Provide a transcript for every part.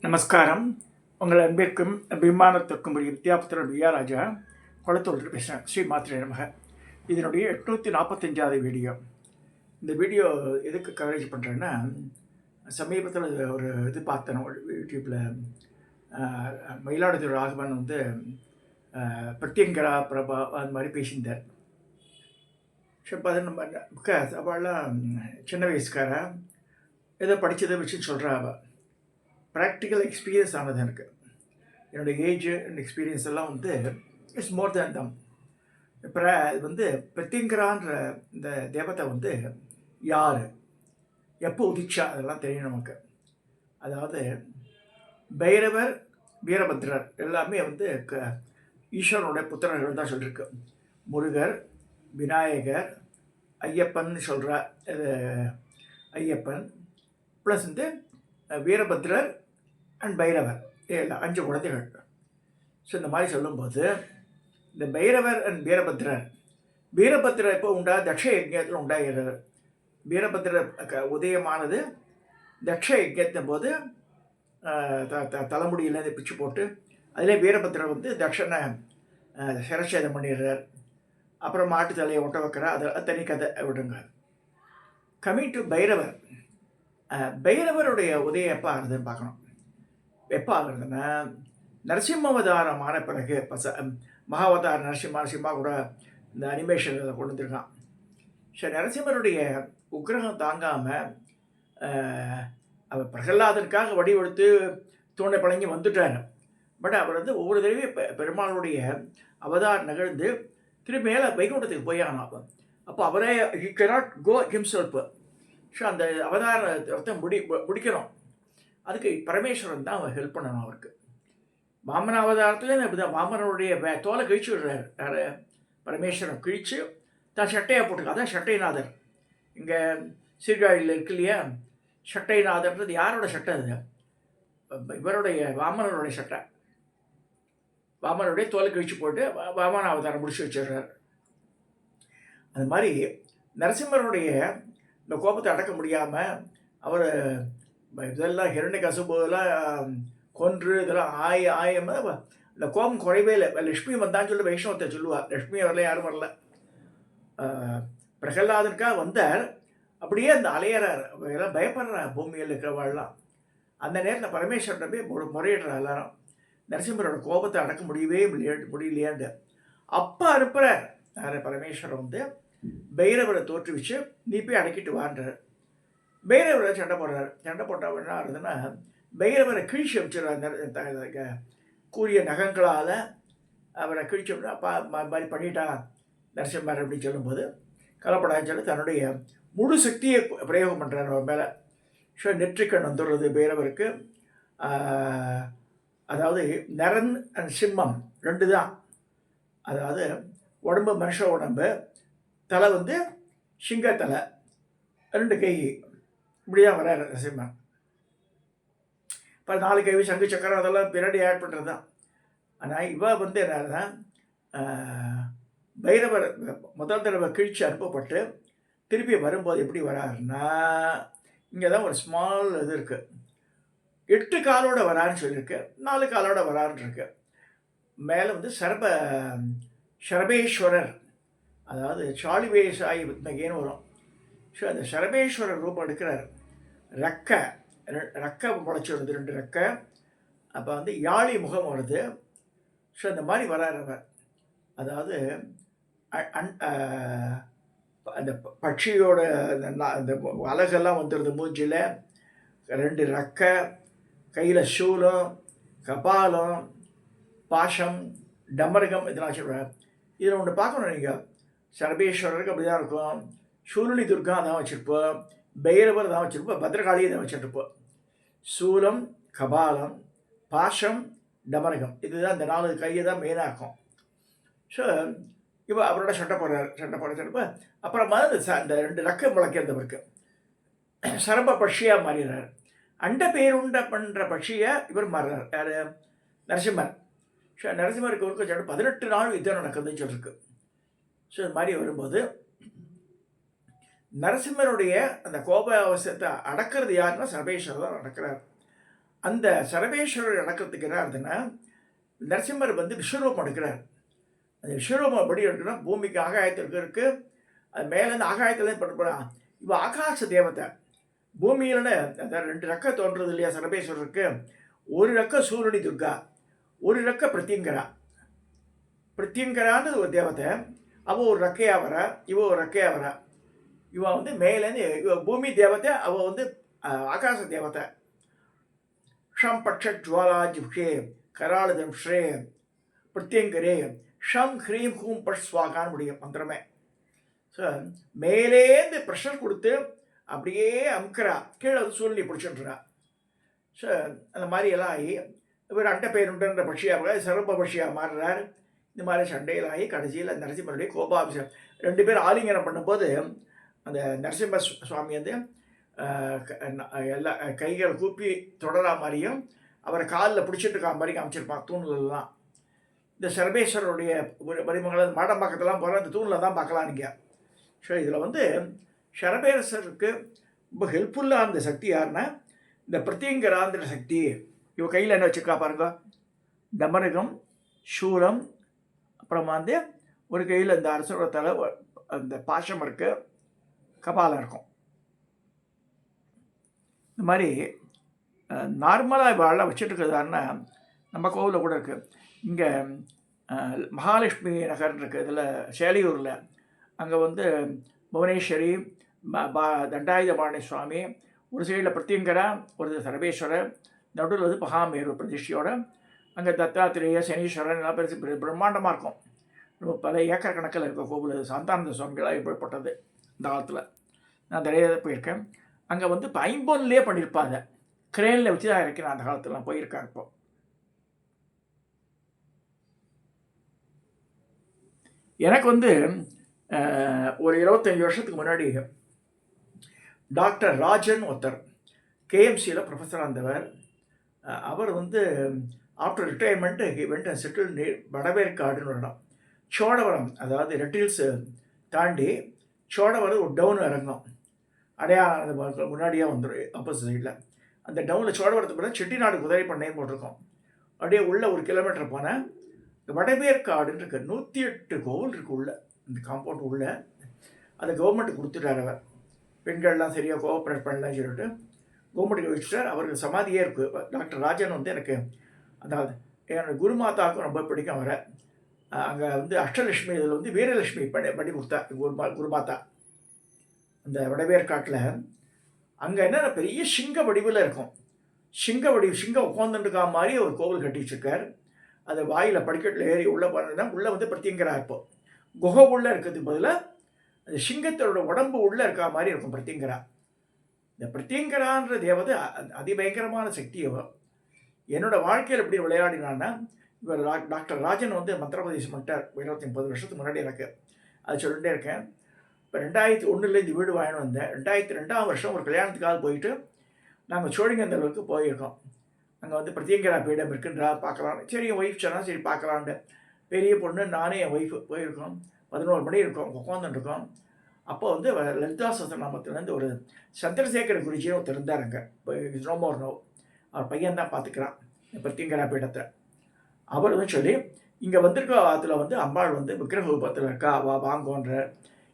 நமஸ்காரம். உங்கள் அன்பிற்கும் அபிமானத்திற்கும் ஒரு வித்யாபுத்திரன் வியாராஜா குளத்தூர் பேசுகிறேன். ஸ்ரீ மாத்திரை நமக. இதனுடைய 845வது வீடியோ. இந்த வீடியோ எதுக்கு கவரேஜ் பண்ணுறேன்னா, சமீபத்தில் ஒரு இது பார்த்தேன் யூடியூப்பில். மயிலாடுதுறை ராகவன் பிரத்யங்கரா பிரபா அந்த மாதிரி பேசியிருந்தார். ஸோ இப்போ அது நம்ம அவள்லாம் சின்ன வயசுக்கார ஏதோ படித்ததை வச்சு சொல்கிறா. அவள் ப்ராக்டிக்கல் எக்ஸ்பீரியன்ஸ் ஆனது எனக்கு. என்னோடய ஏஜ் அண்ட் எக்ஸ்பீரியன்ஸ் எல்லாம் இட்ஸ் மோர் தேன் தம். இப்போ பிரத்யங்கரான்ற இந்த தேவதை யார், எப்போ உதிச்சா, அதெல்லாம் தெரியும் நமக்கு. அதாவது பைரவர், வீரபத்ரர் எல்லாமே ஈஸ்வரனோட புத்திரர்கள் தான் சொல்லியிருக்கு. முருகர், விநாயகர், ஐயப்பன் சொல்கிற ஐயப்பன் ப்ளஸ் வீரபத்ரர் அண்ட் பைரவர், எல்லாம் 5 குழந்தைகள். ஸோ இந்த மாதிரி சொல்லும்போது இந்த பைரவர் அண்ட் வீரபத்ரர் எப்போ உண்டா, தக்ஷ யஜ்ஞத்தில் உண்டாகிறது. வீரபத்ரர் உதயமானது தக்ஷ யஜ்ஞத்தின் போது தலைமுடியிலேருந்து பிச்சு போட்டு அதிலே வீரபத்ரர் தக்ஷனை சிரச்சேதம் பண்ணிடுறார். அப்புறம் மாட்டு தலையை ஒட்ட வைக்கிறார். அது தனி கதை விடுங்க. கம்மிங் டு பைரவருடைய உதயம் எப்போ ஆகுதுன்னு பார்க்கணும். எப்போ ஆகுறதுன்னா, நரசிம்மவதாரமான பிறகு மகாவதார நரசிம்மா கூட இந்த அனிமேஷன் கொண்டு வந்துருக்கான். ஸோ நரசிம்மருடைய உக்கிரகம் தாங்காமல் அவர் பிரகலாதனுக்காக வடிவெடுத்து தூணை பழங்கி வந்துட்டார். பட் அவர் ஒவ்வொரு தடவையும் பெருமாளுடைய அவதாரம் நிகழ்ந்து திரும்பி மேலே வைகுண்டத்துக்கு போய் ஆனான். அப்போ அவரே he cannot go himself. So அந்த அவதாரத்தை முடிக்கணும். அதுக்கு பரமேஸ்வரன் தான் அவர் ஹெல்ப் பண்ணணும். அவருக்கு வாமன அவதாரத்துலேயே அப்படி தான் வாமனனுடைய தோலை கிழிச்சு விடுறாரு. யார்? பரமேஸ்வரன் கிழித்து தான் சட்டையாக போட்டுக்க. அதான் சட்டைநாதர். இங்கே சீர்காழியில் இருக்கு இல்லையா, சட்டைநாதர்ன்றது யாரோட சட்டை? அது இவருடைய வாமனனுடைய சட்டை. வாமனுடைய தோலை கிழிச்சு போட்டு வாமன அவதாரம் முடிச்சு வச்சிடுறார். அது மாதிரி நரசிம்மருடைய இந்த கோபத்தை அடக்க முடியாமல் அவர் இதெல்லாம் ஹிரண்யகசிபுவெல்லாம் கொன்று இதெல்லாம் ஆயமாக இந்த கோபம் குறைவே இல்லை. லக்ஷ்மி வந்தான்னு சொல்லி வைஷ்ணவத்தை சொல்லுவார். லக்ஷ்மி வரல, யாரும் வரல. பிரகலாதனுக்காக வந்தார். அப்படியே அந்த அலையறார். எல்லாம் பயப்படுறார் பூமியில் இருக்கிறவாள்லாம். அந்த நேரத்தில் பரமேஸ்வரன் போய் முறையிடுறார் எல்லாரும். நரசிம்மரோட கோபத்தை அடக்க முடியலையாண்டு அப்பா அனுப்புகிறார். யார்? பரமேஸ்வரன் பைரவரை தோற்றுவிச்சு நீ போய் அடக்கிட்டு வான்றார். பைரவரை சண்டை போடுறார். சண்டை போட்டால் என்ன ஆகுதுன்னா, பைரவரை கிழிச்சு வச்சுருவாங்க. கூறிய நகங்களால் அவரை கிழிச்சோம்னா மாதிரி பண்ணிட்டா நரசிம்மர் அப்படின்னு சொல்லும்போது கலப்படான்னு சொல்லி தன்னுடைய முழு சக்தியை பிரயோகம் பண்ணுறார் அவர் மேலே. ஸோ நெற்றிக்கண் வந்துடுறது பைரவருக்கு. அதாவது நரன் அண்ட் சிம்மம் 2 தான். அதாவது உடம்பு மனுஷ உடம்பு, தலை சிங்கத்தலை, 2 கை, இப்படிதான் வராரு நரசிம்மன். இப்போ 4 கை, சங்கு சக்கரம் அதெல்லாம் பின்னாடி ஆட் பண்ணுறது தான். ஆனால் இவ என்னன்னா, பைரவர் முதல் தடவை கிழிச்சு அனுப்பப்பட்டு திருப்பி வரும்போது எப்படி வராருன்னா, இங்கே தான் ஒரு ஸ்மால் இது இருக்குது. 8 காலோட வராருன்னு சொல்லியிருக்கு, 4 காலோட வராருன்னு இருக்கு. மேலே சரபேஸ்வரர், அதாவது சாலிவேசாயி வித்மகேன்னு வரும். ஸோ அந்த சரபேஸ்வரர் ரூபம் எடுக்கிறார். ரெக்கை முளைச்சி வருது, 2 ரெக்கை. அப்போ யாழி முகம் வருது. ஸோ இந்த மாதிரி வரார் அவர். அதாவது அந்த பட்சியோட அந்த அழகெல்லாம் வந்துடுது. மூஞ்சில் 2 ரெக்கை, கையில் சூலம், கபாலம், பாசம், டமரகம், இதெல்லாம் சொல்கிறார். இதில் ஒன்று பார்க்கணும் நீங்கள். சரபேஸ்வரருக்கு அப்படி தான் இருக்கும். சூலனி துர்கா தான் வச்சுருப்போம், பைரவர் தான் வச்சுருப்போம், பத்ரகாளியை தான் வச்சுருப்போம். சூலம், கபாலம், பாசம், டமரகம், இதுதான் இந்த 4 கையை தான் மெயினாக இருக்கும். ஸோ இப்போ அவரோட சட்டை போடுறப்ப அப்புறமா இந்த 2 ரெக்கை முளைக்கிறதவருக்கு சரப பட்சியாக மாறிடுறார். அண்ட பேருண்ட பண்ணுற பட்சியாக இவர் மாறுறார். யார்? நரசிம்மர். ஸோ நரசிம்மருக்கு ஒரு 18 நாள் யுத்தம் நடக்குதுன்னு சொல்லியிருக்கு. ஸோ இது மாதிரி வரும்போது நரசிம்மருடைய அந்த கோப அவசரத்தை அடக்கிறது யாருன்னா சர்வேஸ்வரர் தான் அடக்கிறார். அந்த சரபேஸ்வரர் நடக்கிறதுக்கு என்ன ஆகுதுன்னா, நரசிம்மர் வந்து விஸ்வரூபம் எடுக்கிறார். அந்த விஸ்வரூபம் எப்படி இருக்குன்னா, பூமிக்கு ஆகாயத்திற்கு இருக்கு. அது மேலேருந்து ஆகாயத்துலேருந்து பட்டு இவ ஆகாச தேவதை. பூமியில அந்த 2 ரெக்கை தோன்றுறது இல்லையா சரபேஸ்வரருக்கு? ஒரு ரெக்கை சூரணி துர்கா, ஒரு ரெக்கை பிரத்யங்கரா. பிரத்யங்கரான்னு ஒரு தேவதை. அவ ஒரு ரெக்கையா வரா, இவ ஒரு ரெக்கையா வரா. இவ வந்து மேலேருந்து இவ பூமி தேவதை, அவ வந்து ஆகாச தேவதை. ஷம் பட்ச ஜுவாலா ஜிப்ஷே கராளதம் ஸ்ரே பிரத்யங்கரே ஷம் ஹ்ரீம் ஹூம் பட் ஸ்வாகான்னு முடியும் மந்திரமே. ஸோ மேலேந்து ப்ரெஷர் கொடுத்து அப்படியே அமுக்கிறா, கீழே வந்து சூழ்நிலை பிடிச்சிட்டுறா. ஸோ அந்த மாதிரியெல்லாம் ஆகி இவர் அண்டை பேருண்டுன்ற பட்சியாக சர்வ பட்சியாக மாறுறார். இந்த மாதிரி சண்டையில் ஆகி கடைசியில் நரசிம்மருடைய கோபாபிஷேகம் 2 பேர் ஆலிங்கனம் பண்ணும்போது அந்த நரசிம்ம சுவாமி வந்து எல்லா கைகளை கூப்பி தொடரா மாதிரியும் அவரை காலில் பிடிச்சிட்டு இருக்கா மாதிரி காமிச்சிருப்பாங்க தூண்லாம். இந்த சர்வேஸ்வரருடைய வடிவங்கள் மாடம்பாக்கத்தெல்லாம் போகிற அந்த தூணில் தான் பார்க்கலாம் நீங்கள். ஸோ இதில் வந்து சரபேஸ்வரருக்கு ரொம்ப ஹெல்ப்ஃபுல்லாக இருந்த சக்தி யாருன்னா இந்த பிரத்யங்கராந்திர சக்தி. இவ கையில் என்ன வச்சுருக்கா பாருங்க, டமரகம், சூலம், அப்புறமா வந்து ஒரு கையில் இந்த அரசோட அந்த பாசம் இருக்கு, கபாலம் இருக்கும். இந்த மாதிரி நார்மலாக வாழ வச்சுட்டு இருக்கிறதாருன்னா நம்ம கோவிலில் கூட இருக்குது. இங்கே மகாலட்சுமி நகர் இருக்குது, இதில் சேலியூரில். அங்கே வந்து புவனேஸ்வரி, தண்டாயுதபாணி சுவாமி, ஒரு சைடில் பிரத்யங்கரா, ஒரு சரபேஸ்வரர், நடுவில் வந்து மகாமேரு பிரதிஷ்டையோட. அங்கே தத்தாத்திரேய, சனீஸ்வரன் எல்லாம் பெருசு பிரம்மாண்டமாக இருக்கும். பல ஏக்கர் கணக்கில் இருக்க கோவில். சாந்தானந்த சுவாமிகளாக ஏற்பட்டது இந்த காலத்தில். நான் நிறைய போயிருக்கேன். அங்கே வந்து இப்போ ஐம்பொன்லேயே பண்ணியிருப்பாங்க, கிரேனில் வச்சு தான் இறக்கி நான் அந்த காலத்தில் நான் போயிருக்கேன். இப்போ எனக்கு வந்து ஒரு 25 வருஷத்துக்கு முன்னாடி டாக்டர் ராஜன் ஒருத்தர் கேஎம்சியில் ப்ரொஃபஸராக இருந்தவர். அவர் வந்து after retirement went and settle வடவேற்காடுன்னு வரணும். சோழவரம், அதாவது ரெட்டில்ஸ் தாண்டி சோழவரம் ஒரு டவுன் இறங்கும். அடையாளம் முன்னாடியே வந்துடும் ஆப்போசிட் சைடில். அந்த டவுனில் சோழவரத்துக்கு போனால் செட்டிநாடு குதிரை பண்ணையும் போட்டிருக்கோம். அப்படியே உள்ளே 1 கிலோமீட்டர் போனால் வடவேற்காடுன்னு இருக்கு. 108 கோவில் இருக்குது உள்ள இந்த காம்பவுண்ட் உள்ள. அதை கவர்மெண்ட்டு கொடுத்துட்டார். அவர் பெண்கள்லாம் சரியாக கோஆப்ரேட் பண்ணலாம் சொல்லிட்டு கவர்மெண்ட்டுக்கு வச்சுட்டார். அவருக்கு சமாதியே இருக்குது. டாக்டர் ராஜன் வந்து எனக்கு அதாவது என்னோடய குருமாதாவுக்கும் ரொம்ப பிடிக்கும் அவரை. அங்கே வந்து அஷ்டலட்சுமி இதில் வந்து வீரலட்சுமி பண்ணி கொடுத்தா குருமாதா அந்த வடவேற்காட்டில். அங்கே என்ன பெரிய சிங்க வடிவில் இருக்கும். சிங்கம் உட்காந்துட்டுக்கா மாதிரி ஒரு கோவில் கட்டி வச்சுருக்கார். அது வாயில் படிக்கட்டில் ஏறி உள்ளே போனதுன்னா உள்ளே வந்து பிரத்யங்கரா இருப்போம். குகை உள்ளே இருக்கிறதுக்கு பதிலாக அந்த சிங்கத்தோட உடம்பு உள்ளே இருக்கா மாதிரி இருக்கும் பிரத்யங்கரா. இந்த பிரத்யங்கரான்ற தேவதை அதிபயங்கரமான சக்தியோ. என்னோடய வாழ்க்கையில் எப்படி விளையாடினான்னா, இவர் டாக்டர் ராஜன் வந்து மந்திரபதேசம் பண்ணிட்டார் 20-30 வருஷத்துக்கு முன்னாடி எனக்கு. அது சொல்லிட்டே இருக்கேன். இப்போ 2001 இந்த வீடு வாங்கிட்டு வந்தேன். 2002ஆம் வருஷம் ஒரு கல்யாணத்துக்காக போயிட்டு நாங்கள் சோழிங்கந்தளவுக்கு போயிருக்கோம். அங்கே வந்து பிரத்யங்கரா பீடம் இருக்குன்றா பார்க்கலாம். சரி, என் ஒய்ஃப் சொன்னால் சரி பார்க்கலான்ட்டு பெரிய பொண்ணு நானே என் ஒய்ஃபு போயிருக்கோம். 11 மணி இருக்கோம், உட்காந்துட்டுருக்கோம். அப்போ வந்து லலிதா சஹஸ்ரநாமத்துலேருந்து ஒரு சந்திரசேகர குருஜியும் ஒருத்தர் இருந்தார் அங்கே. இப்போ நோ அவர் பையன் தான் பார்த்துக்கிறான் பிரத்யங்கரா பீடத்தை. அவர் வந்து சொல்லி இங்கே வந்திருக்க அதில் வந்து அம்பாள் வந்து விக்கிரக ரூபத்தில் இருக்கா, வாங்கோன்ற.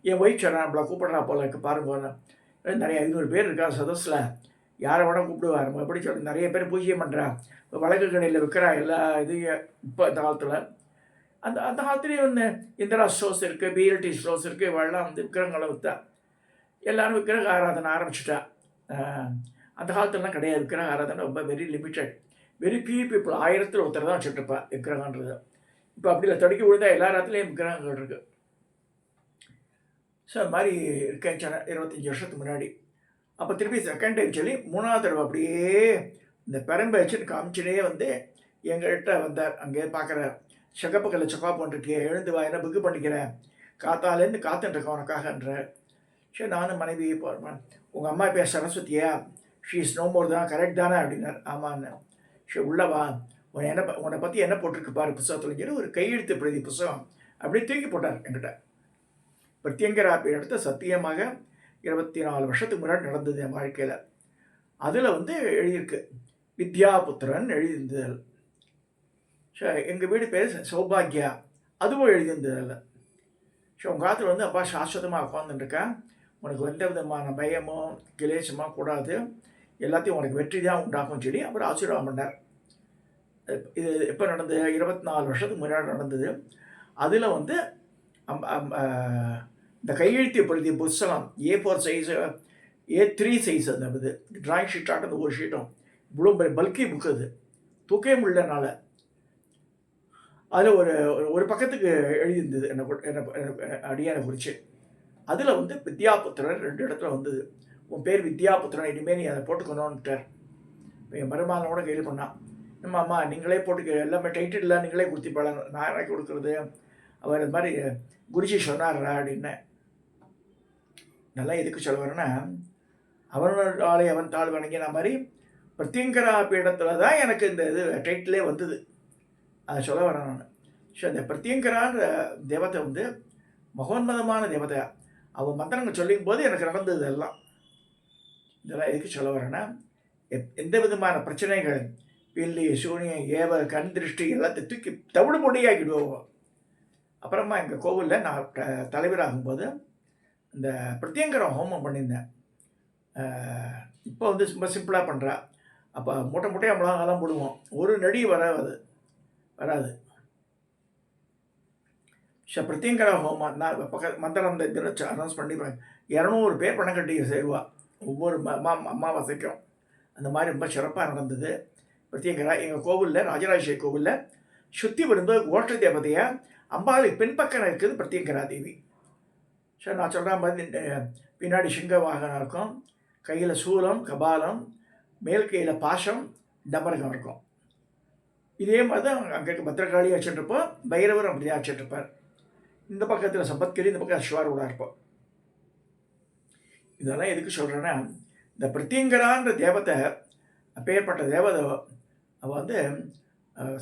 என் ஒய்ஃப் சொன்னா நம்மளை கூப்பிட்றா போல இருக்கு பாருங்கன்னு. நிறைய 500 பேர் இருக்கா சதஸில், யாரை வேணா கூப்பிடுவார். எப்படி சொல்லி நிறைய பேர் பூஜ்யம் பண்ணுறா. இப்போ வழக்கு கடையில் விற்கிறா எல்லா இதையும். இப்போ இந்த காலத்தில் அந்த காலத்துலேயும் வந்து இந்திரா ஸ்டோர்ஸ் இருக்குது, பிஎல்டி ஸ்டோர்ஸ் இருக்குது. இவெல்லாம் வந்து விக்கிரகங்களை விற்றா. எல்லோரும் விக்கிரக ஆராதனை ஆரம்பிச்சிட்டா. அந்த காலத்துலலாம் கிடையாது. விக்கிரக ஆராதனை ரொம்ப very limited, very few people. 1000ல் ஒருத்தர் தான் வச்சுட்ருப்பா விக்கிரகன்றது. இப்போ அப்படி இல்லை, தடுக்கி விழுந்தா எல்லா இடத்துலையும் விக்கிரகங்கள் இருக்குது. ஸோ அது மாதிரி இருக்கேன் 25 வருஷத்துக்கு முன்னாடி. அப்போ திருப்பி செகண்ட் டைம் சொல்லி 3ஆவது தடவை அப்படியே இந்த பெரம்பை வச்சுட்டு காமிச்சினே வந்து எங்கள்கிட்ட வந்தார். அங்கே பார்க்குற செகப்பு கல்ல சொக்கா போட்டிருக்கேன், எழுந்து வா, என்ன புக்கு பண்ணிக்கிறேன், காத்தாலேருந்து காத்துட்டுருக்கேன் உனக்காகன்ற. சரி, நானும் மனைவி போகிறேன். உங்கள் அம்மா பேர் சரஸ்வதியா? ஷீ இஸ் நோ மோர் தான், கரெக்ட் தானே அப்படின்னார். ஆமான்னு. சரி உள்ளவா, உன்னை பற்றி என்ன போட்டிருக்கு பாரு புத்தகத்தில் சொல்லி ஒரு கையெழுத்து பிரதி புத்தகம் அப்படியே தூக்கி போட்டார் என்கிட்ட. பிரத்யங்கரா பீடத்தை சத்தியமாக 24 வருஷத்துக்கு முன்னாடி நடந்தது என் வாழ்க்கையில். அதில் வந்து எழுதியிருக்கு, வித்யாபுத்திரன் எழுதியிருந்தது. எங்கள் வீடு பேர் சௌபாகியா, அதுவும் எழுதியிருந்ததில்ல. ஸோ உங்கள் காலத்தில் வந்து அப்பா சாஸ்வதமாக உட்காந்துட்டுருக்கேன், உனக்கு எந்த விதமான பயமோ கிளேசமோ கூடாது, எல்லாத்தையும் உனக்கு வெற்றி தான் உண்டாகும் சொல்லி அப்புறம் ஆசீர்வாதம் பண்ணார். இது எப்போ நடந்தது? 24 வருஷத்துக்கு முன்னாடி நடந்தது. அதில் வந்து இந்த கையெழுத்து பிரதி புஸ்தகம் A4 சைஸு, A3 சைஸ் அந்த இது ட்ராயிங் ஷீட் ஆட்ட அந்த ஒரு ஷீட்டும் இவ்வளோ பல்கி புக்கு அது தூக்கவே முடியலனால அதில் ஒரு பக்கத்துக்கு எழுதியிருந்தது என்ன அடியான குறித்து. அதில் வந்து வித்யாபுத்திரன் 2 இடத்துல வந்தது. உன் பேர் வித்யாபுத்திரன், இனிமேல் நீ அதை போட்டுக்கணும்னுட்டார். இப்போ என் மருமகனோட கேள்வி பண்ணான், நம்ம அம்மா நீங்களே போட்டுக்க, எல்லாமே டைட்டில் நீங்களே கொடுத்திப்பாள, நான் எனக்கு கொடுக்குறது, அவர் இது மாதிரி குருஜி சொன்னார்ரா அப்படின்னு. நல்லா எதுக்கு சொல்ல வரேன்னா, அவனோட ஆளை அவன் தாழ் வணங்கின மாதிரி பிரத்யங்கரா பீடத்தில் தான் எனக்கு இந்த இது டைட்டிலே வந்தது. அதை சொல்ல வரேன் நான். ஸோ இந்த பிரத்யங்கரான்ற தேவதை வந்து மகோன்மதமான தேவதை. அவன் மந்திரங்கள் சொல்லிக்கும் போது எனக்கு நடந்தது எல்லாம். இதெல்லாம் எதுக்கு சொல்ல வரேன்னா, எந்த விதமான பிரச்சனைகள், பில்லி சூனியம் ஏவ கண் திருஷ்டி எல்லாத்தையும் தூக்கி தவிடு பொடியாக்கிடுவோம். அப்புறமா எங்கள் கோவிலில் நான் தலைவராகும்போது இந்த பிரத்யங்கர ஹோமம் பண்ணியிருந்தேன். இப்போ வந்து ரொம்ப சிம்பிளாக பண்ணுறா. அப்போ மூட்டை மூட்டையாக மிளகாலாம் போடுவோம், ஒரு நடி வராது. ஸோ பிரத்யங்கர ஹோமம் நான் மந்திரம் இந்த தினம் அனௌன்ஸ் பண்ணி 200 பேர் பணம் கட்டி சேருவா ஒவ்வொரு அமாவாசைக்கும். அந்த மாதிரி ரொம்ப சிறப்பாக நடந்தது. பிரத்யங்கரா எங்கள் கோவிலில், ராஜராஜேஸ்வரி கோவிலில் சுற்றி வரும்போது கோஷ்ட தேவதையாக அம்பாளுக்கு பின்பக்கம் இருக்குது பிரத்யங்கரா தேவி. ஸோ நான் சொல்கிற மாதிரி பின்னாடி சிங்க வாகனம் இருக்கும், கையில் சூலம் கபாலம், மேல் கையில் பாசம் டமரகம் இருக்கும். இதே மாதிரி தான் அங்கே இருக்க பத்திரகாளி வச்சுட்டுருப்போம், பைரவர் அப்படி தான் வச்சுட்டுருப்பார். இந்த பக்கத்தில் சம்பத்கிரி, இந்த பக்கம் அஸ்வாரூடா இருப்போம். இதெல்லாம் எதுக்கு சொல்கிறேன்னா, இந்த பிரத்யங்கரான்ற தேவத்தை அப்பேற்பட்ட தேவதை அவள் வந்து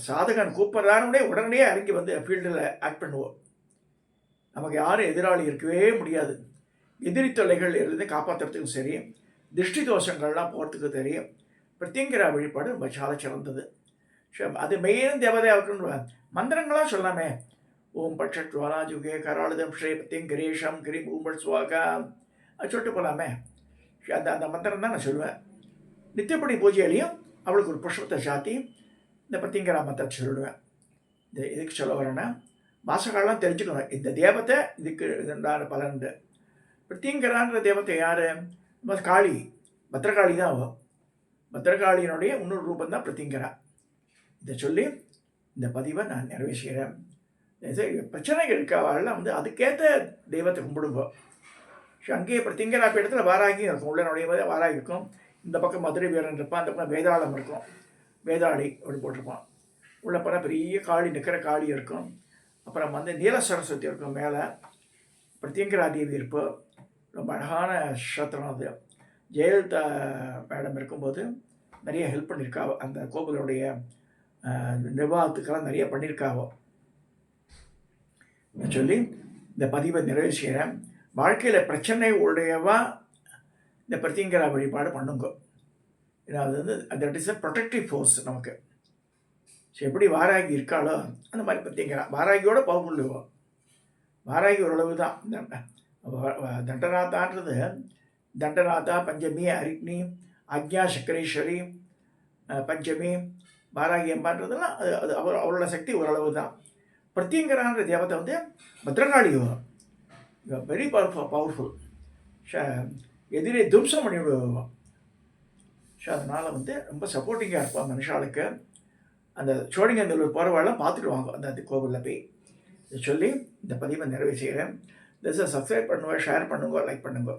சாதகன் கூப்பிட்றாருனே உடனடியே இறங்கி வந்து ஃபீல்டில் ஆக்ட் பண்ணுவோம். நமக்கு யாரும் எதிராளி இருக்கவே முடியாது. எதிரி தொல்லைகள் இருந்து காப்பாற்றுறதுக்கும் சரி, திருஷ்டி தோஷங்கள்லாம் போகிறதுக்கு தெரியும். பிரத்யங்கரா வழிபாடு ரொம்ப சால சிறந்தது. அது மெயின் தேவதையாக இருக்குன்னு மந்திரங்களாக சொல்லாமே, ஓம் பட்சத்வாலா ஜுகே கராளுதம் ஸ்ரீ பிரத்யங்கரேஷம் கிரி பூம்பட் சுவாகா அது சொல்லிட்டு போகலாமே. அந்த மந்திரம் தான் நான் சொல்லுவேன். நித்தியப்படி பூஜையிலையும் அவளுக்கு ஒரு புஷ்பத்தை சாத்தி இந்த பிரத்யங்கரா மந்திரத்தை சொல்லுவேன். இதுக்கு சொல்ல வரேன்னா, மாசகாலம் தெரிஞ்சுக்கணும் இந்த தேவத்தை இதுக்கு உண்டான பலன். பிரத்யங்கரான்ற தேவத்தை யார்? காளி, பத்திரகாளி தான் ஆகும். பத்திரகாளியினுடைய இன்னொரு ரூபம் தான் பிரத்யங்கரா. இதை சொல்லி இந்த பதிவை நான் நிறைவேற்றுகிறேன். பிரச்சனைகள் இருக்கவாள்லாம் வந்து அதுக்கேற்ற தெய்வத்தை கும்பிடுங்க. அங்கேயே பிரத்யங்கரா பீடத்தில் வாராகியும் இருக்கும், உள்ள நுழையும் போதே வாராகி இருக்கும். இந்த பக்கம் மதுரை வீரன் இருப்பான், அந்த பக்கம் வேதாளம் இருக்கும், வேதாளி அப்படி போட்டிருப்பான். உள்ள போனால் பெரிய காளி, நிற்கிற காளி இருக்கும். அப்புறம் வந்து நீல சரஸ்வதி இருக்கும் மேலே. பிரத்யங்கரா தேவி இருப்போம். ரொம்ப அழகான க்ஷேத்திரம் அது. ஜெயலலிதா மேடம் இருக்கும்போது நிறைய ஹெல்ப் பண்ணியிருக்காவோ, அந்த கோவிலுடைய நிர்வாகத்துக்கெல்லாம் நிறைய பண்ணியிருக்காவோ சொல்லி இந்த பதிவை நிறைவு செய்கிறேன். வாழ்க்கையில் பிரச்சனை உடையவா இந்த பிரத்யங்கரா வழிபாடு பண்ணுங்க. ஏன்னா அது வந்து that is a protective force நமக்கு. ஸோ எப்படி வாராகி இருக்காளோ அந்த மாதிரி பிரத்யங்கரா வாராகியோட பவர்ஃபுல்லுவோம். வாராகி ஓரளவு தான். தண்டநாத்தான்றது தண்டநாதா பஞ்சமி, அரிக்னி, ஆக்ஞா சக்கரேஸ்வரி பஞ்சமி, வாராகி அம்பான்றதுலாம் அது அவரோட சக்தி ஓரளவு தான். பிரத்யங்கரான்ற தேவத்தை வந்து பத்ரகாளி வெரி பவர்ஃபுல். எதிரே தும்சம் பண்ணி விடுவோம். ஸோ அதனால் வந்து ரொம்ப சப்போர்ட்டிங்காக இருப்போம் மனுஷாளுக்கு. அந்த சோழிங்கந்தூர் போகிறவாள்லாம் பார்த்துட்டு வாங்க அந்த கோவிலில் போய். இதை சொல்லி இந்த பதிவை நிறைவு செய்கிறேன். சப்ஸ்கிரைப் பண்ணுங்க, ஷேர் பண்ணுங்க, லைக் பண்ணுங்க.